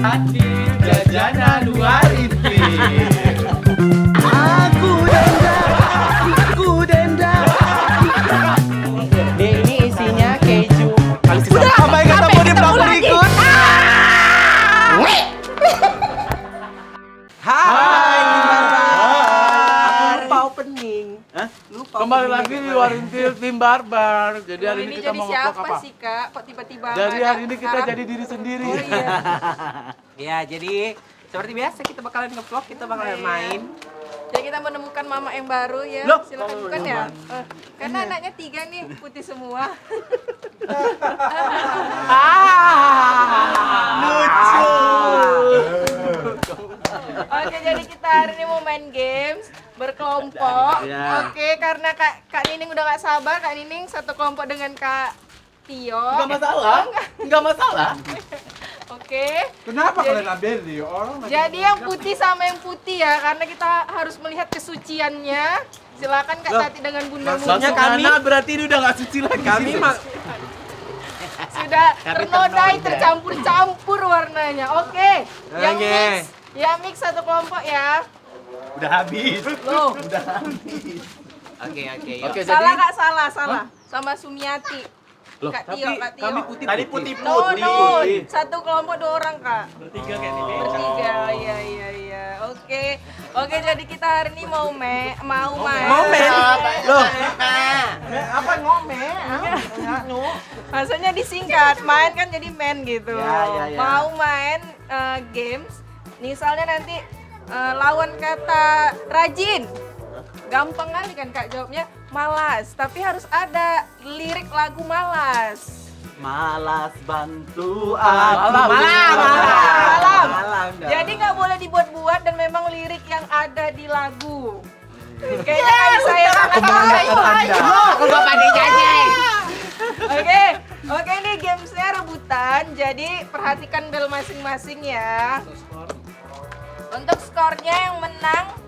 hadir jajanan Warinti. Aku denda. Ini isinya keju. Udah, sampai ketemu di vlog berikut. Hai, aku lupa opening. Lupa Kembali opening lagi di Warinti Tim Barbar. Jadi hari ini kita jadi mau siapa nge-vlog apa? sih Kak? Kok tiba-tiba Jadi ada hari ini kita sekarang? jadi diri sendiri. Oh iya. Ya, jadi seperti biasa kita bakalan nge-vlog, kita bakalan main. Jadi kita menemukan mama yang baru ya. Loh, Silakan bukan ya. Karena anaknya 3 nih, putih semua. Lucu. Oke, jadi kita hari ini mau main games berkelompok. Ya. Oke, karena Kak Nining udah gak sabar, Kak Nining satu kelompok dengan Kak Tio. Enggak masalah. Enggak masalah. Oke. Kenapa Jadi- kalian ambil nih? Orang Jadi yang putih sama yang putih ya, karena kita harus melihat kesuciannya. Silakan Kak Tati dengan Bunda maksudnya Mumu. kami- Nana berarti ini udah gak suci lagi. Kami Sudah Kami ternodai, ternodai. tercampur-campur warnanya. Oke. Yang Oke. mix, yang mix satu kelompok ya. Udah habis. Loh, Oke, yuk. Oke, salah jadi Kak, salah. Sama Sumiati. Loh, Kak Tio, Kak Tio. kami putih. Tadi putih. No, no. Satu kelompok 2 orang, Kak. Bertiga kayak ini. Bertiga, iya. Oke, jadi kita hari ini mau main. Mau main? Loh. Apa ngome? Maksudnya disingkat, main kan jadi main gitu. Ya. Mau main games, misalnya nanti lawan kata rajin. Gampang kali kan Kak jawabnya, malas. Tapi harus ada lirik lagu malas. Malas bantu Malam. Jadi nggak boleh dibuat-buat dan memang lirik yang ada di lagu. Kayaknya kayak saya Aku bapak dijajah. Oke nih gamesnya rebutan. Jadi perhatikan bel masing-masing ya. Untuk skornya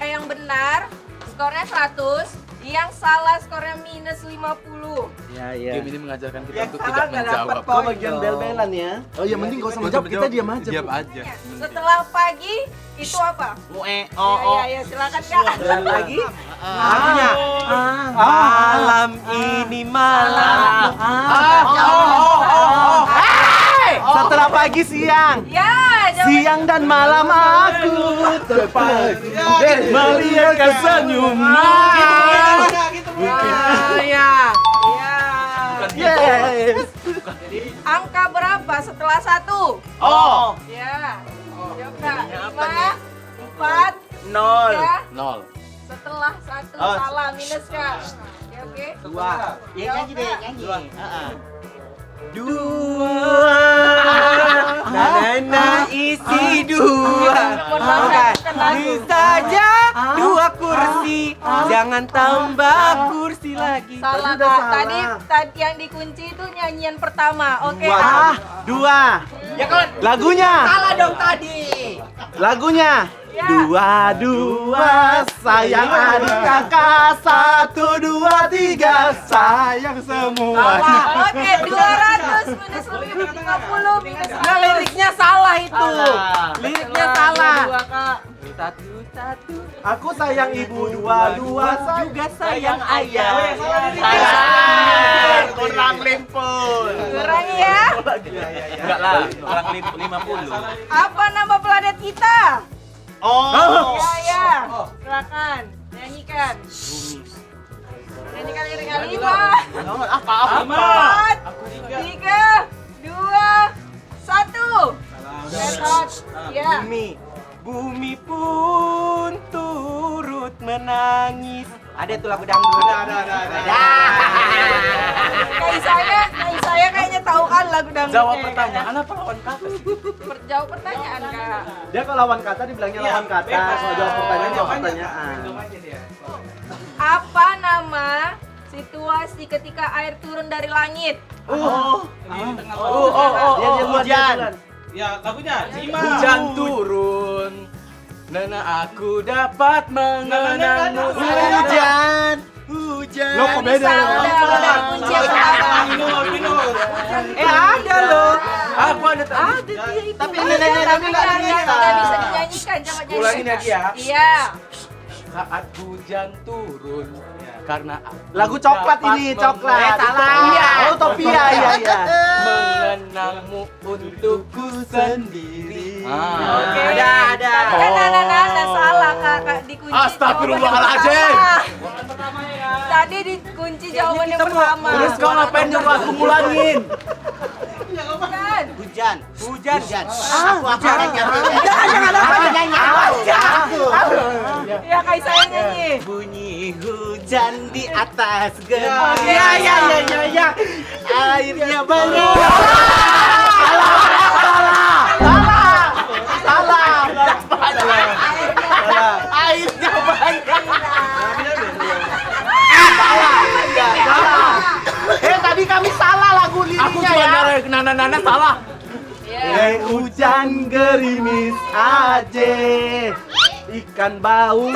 yang benar skornya 100, yang salah skornya minus 50. Game ini mengajarkan kita Yang untuk salah tidak nggak dapat menjawab. poin. Bagian bel-belan ya. Oh iya, mending gak usah menjawab, kita diam aja. Diam aja. Setelah pagi itu apa? Ya, silakan Kak. Dan lagi lagunya malam ini malam. Setelah pagi siang. Ya, jawab. Siang dan malam aku terpagi melihat kesenyummu. Ya. Yes. Angka berapa setelah 1? Oh. Ya. Jawab Kak. 5, 4, 0. 3. 0. Setelah 1 Oh. salah minus Kak. Oke. 2. Ya, nyanyi deh, nyanyi. Dua. Nana isi dua. Ini saja 2 kursi. Jangan tambah kursi lagi. Salah Tadi udah Kak. salah. Tadi yang dikunci itu nyanyian pertama. Oke. 2. Ya kan? Lagunya. Salah dong tadi. Lagunya. Ya. 2 sayang adik kakak 1 2 3 sayang semua. Oke, 200 minus 50 minus Nah, liriknya salah itu. Salah. Liriknya salah. 2 Kak. Satu. Aku sayang ibu 2 Juga sayang ayah. Kurang limpul. Kurang ya. Enggak lah, orang 50. Apa nama planet kita? Oh. Ya. Silakan. Nyanyikan. Nyanyikan lirik kelima. Apa? 4, 3, 2, 1. Ya. Bumi pun turut menangis. Ada tuh lagu dangdut. Ada. Saya kayaknya tahu kan lagu dangdutnya. Jawab pertanyaan apa lawan kata? Jawab pertanyaan Kak. Dia kalau lawan kata dibilangnya lawan kata, kalau jawab pertanyaan jawab pertanyaan. Apa nama situasi ketika air turun dari langit? Hujan. Ya, lagunya Cima. Hujan turun. Nana aku dapat mengenangmu. Hujan. Hujan. Lo kok beda? Udah kunci yang pertama. Pinul. Ada loh. Aku ada tadi. Tapi ini nggak bisa dinyanyikan, coba nyanyikan. Ulangin lagi ya. Iya. Saat hujan turun karena aku lagu coklat ini, dapat coklat. Utopia. Oh, Utopia, iya. Mengenangmu untukku sendiri. Oke. Ada. Nah, salah kakak dikunci. Astagfirullahaladzim. jawaban pertama. Tadi dikunci jawaban yang pertama. Terus kau ngapain nyuruh aku ngulangin? Kan? Hujan. Ya kayak saya nyanyi. Bunyi hujan di atas gedung. Oke. Ya. Airnya banyak. Airnya banyak. Tadi kami salah lagu Aku liriknya cuma ya. narik nana salah. Hujan gerimis aja, ikan bau.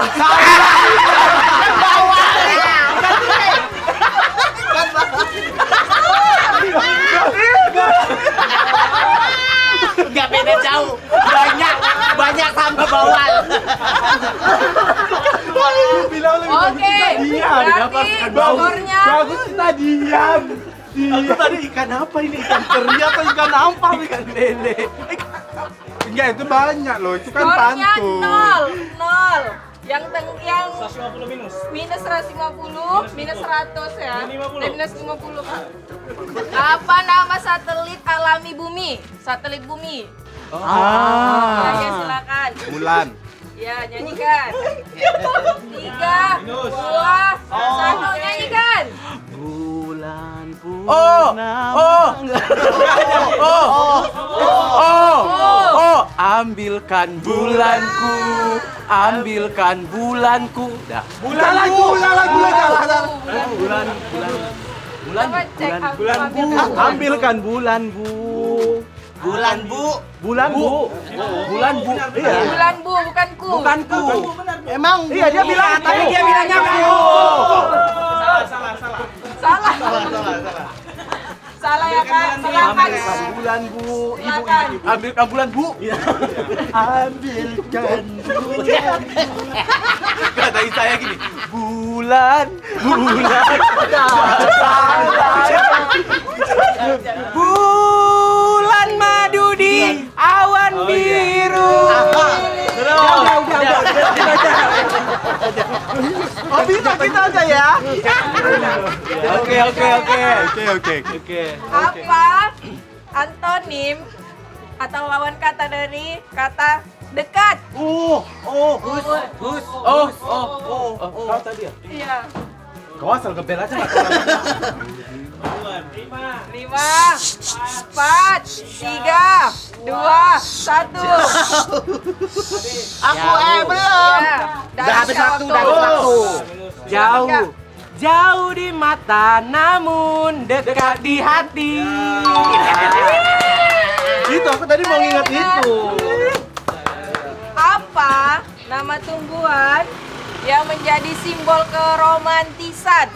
Gak beda jauh. Banyak sama bawal. Oke. Berarti skornya Bagus kita diam. Aku tadi ikan apa ini? Ikan teri atau ikan apa? Ikan lele. Enggak, itu banyak loh, itu kan skornya pantun. 0. Yang 150 minus. minus 150, minus 100 ya. 50. Minus 50 kan. Apa nama satelit alami bumi? Satelit bumi. Ya, silakan. Bulan. Ya, nyanyikan. 3, 2, 1, nyanyikan. Bulan Ambilkan bulanku. Dah. Bulan lagu. Coba cek Ambilkan bulan, Bu. Bulan Bu. Bulan, Bu. Iya. Bulan bu, bukan ku. Bukan ku. Emang iya dia bilang Tapi dia bilangnya Bu. Salah. Salah ya kan? Silakan. bulan, Bu. Silakan. Ambilkan bulan, Bu. Ambilkan bulan. Kata saya gini. Bulan. Bulan madu di awan biru. Oh bisa kita aja ya. Oke. Apa antonim atau lawan kata dari kata dekat? Kau tadi ya? Iya. Kau asal gebel aja nggak 5, 4, 3, 2, 1. Aku belum. Ya, Udah habis waktu. Tiga. Jauh di mata namun dekat di hati. Itu aku tadi mau nginget itu. Apa nama tumbuhan yang menjadi simbol keromantisan?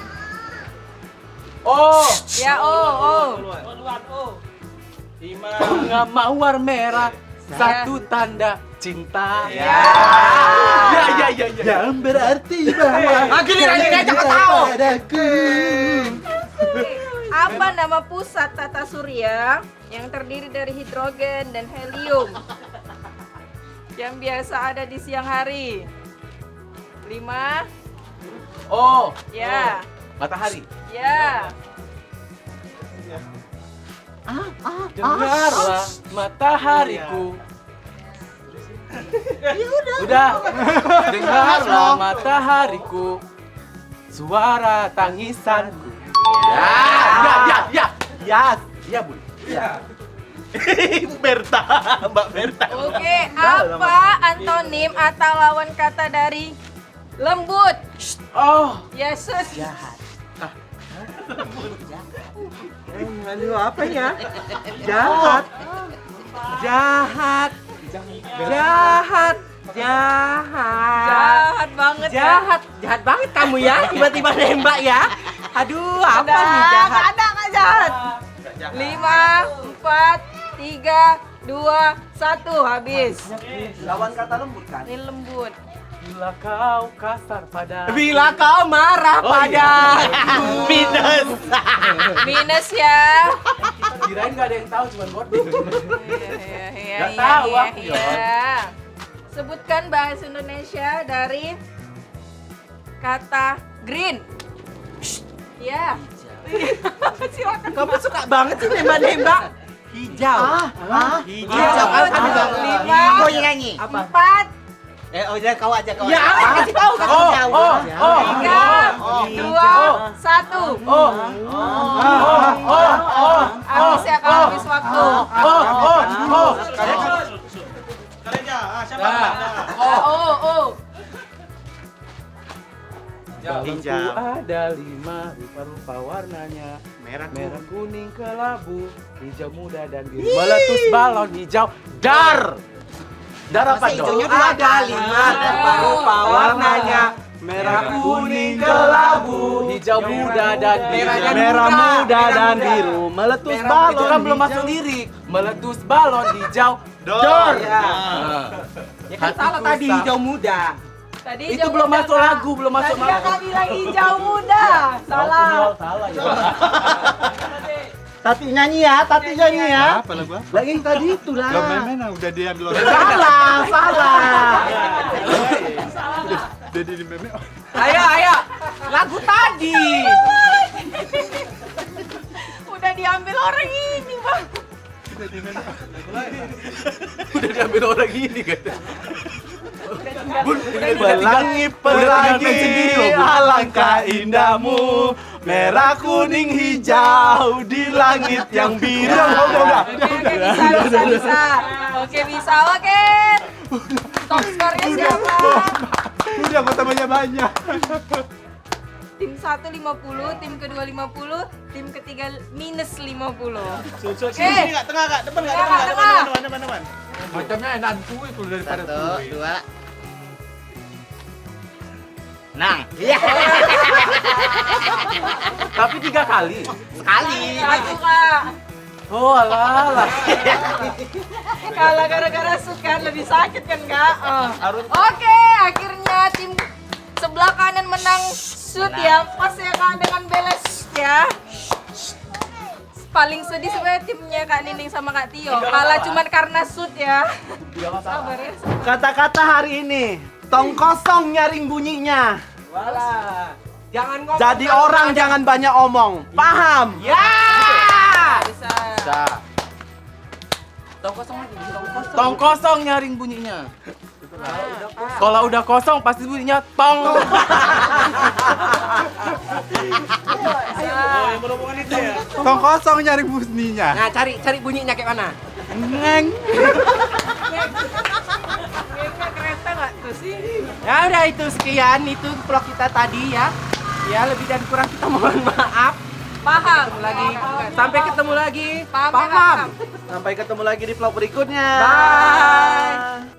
Ya, bunga mawar merah, satu tanda cinta. Ya. Yang berarti bahwa Giliran jangan tahu. padaku. Apa nama pusat tata surya yang terdiri dari hidrogen dan helium yang biasa ada di siang hari? 5, ya, Matahari. ya. Dengarlah matahariku. Udah. Dengarlah matahariku. Suara tangisanku. Ya, Bu. Mbak Berta. Oke, apa antonim atau lawan kata dari lembut? Yesus. Aduh, apa ya? Jahat. Jahat Banget ya. Jahat banget kamu ya, tiba-tiba nembak ya. Aduh, apa nih Nggak jahat? ada nggak jahat. 5, 4, 3, 2, 1, habis. Lawan kata lembut kan? Ini lembut. Bila kau kasar pada Bila kau marah pada minus. Minus ya. kirain gak ada yang tahu cuman Bording. Iya, Nggak tahu aku, iya. Sebutkan bahasa Indonesia dari kata green. Ya. Silakan. Kamu suka banget sih nembak-nembak. Hijau. Hijau. Lima. Kau yang nyanyi. 4, Udah kau aja kau. Ya, kasih tahu kasih tahu. 3, 2, 1. Habis ya, kalau habis waktu. Siapa? Oh. Hijau ada 5 rupa-rupa warnanya. Merah. Merah, kuning, kelabu, hijau muda dan biru. Meletus balon hijau. Dar. Dar apa dong? Hijaunya ada 5 rupa-rupa warnanya. Merah, kuning, kelabu, hijau muda dan biru. merah muda dan biru, meletus balon. Itu kan belum masuk lirik. Meletus balon hijau. Dor. Ya kan salah tadi hijau muda. Tadi Itu hijau belum muda, masuk Kak. lagu, belum masuk Tadi Kakak lagu. bilang hijau muda. Salah. Salah ya. Tati nyanyi ya. Apa lagu apa? Lagi tadi itulah. Lo memang udah diambil orang. Salah. Jadi di meme. Ayo. Lagu tadi. Udah diambil orang ini, Bang. Udah diambil orang ini kata. Pelangi sendiri loh, Bun. alangkah indahmu, merah kuning hijau di langit yang biru. Udah. Oke, bisa. Oke. Top skornya siapa? Udah kota banyak-banyak. Tim 1 50, tim kedua 50, tim ketiga minus 50. Sini enggak tengah enggak? Depan enggak? Tengah. Depan. Macamnya enak kue kalau daripada kue. 2. Tapi 3 kali. Sekali. Satu, Kak. Oh alah. Kalau gara-gara suka lebih sakit kan, Kak? Oke, akhirnya tim sebelah kanan menang shoot ya. Pas ya, Kak, dengan beles ya. Paling sedih sebenarnya timnya Kak Nining sama Kak Tio. Kalah cuman karena shoot ya. Sabar ya. Kata-kata hari ini, tong kosong nyaring bunyinya. Wala. Jangan ngomong. Jadi orang jangan banyak omong. Paham? Ya. Bisa. Tong kosong lagi. Tong kosong nyaring bunyinya. Kalau udah kosong pasti bunyinya tong. Oh, yang berhubungan itu ya. Tong kosong nyari busninya. Nah, cari bunyinya kayak mana? Ngeng. Kayaknya kereta nggak tuh sih? Ya udah itu sekian itu vlog kita tadi ya. Ya lebih dan kurang kita mohon maaf. Paham. Sampai ketemu lagi. Paham. Sampai ketemu lagi di vlog berikutnya. Bye.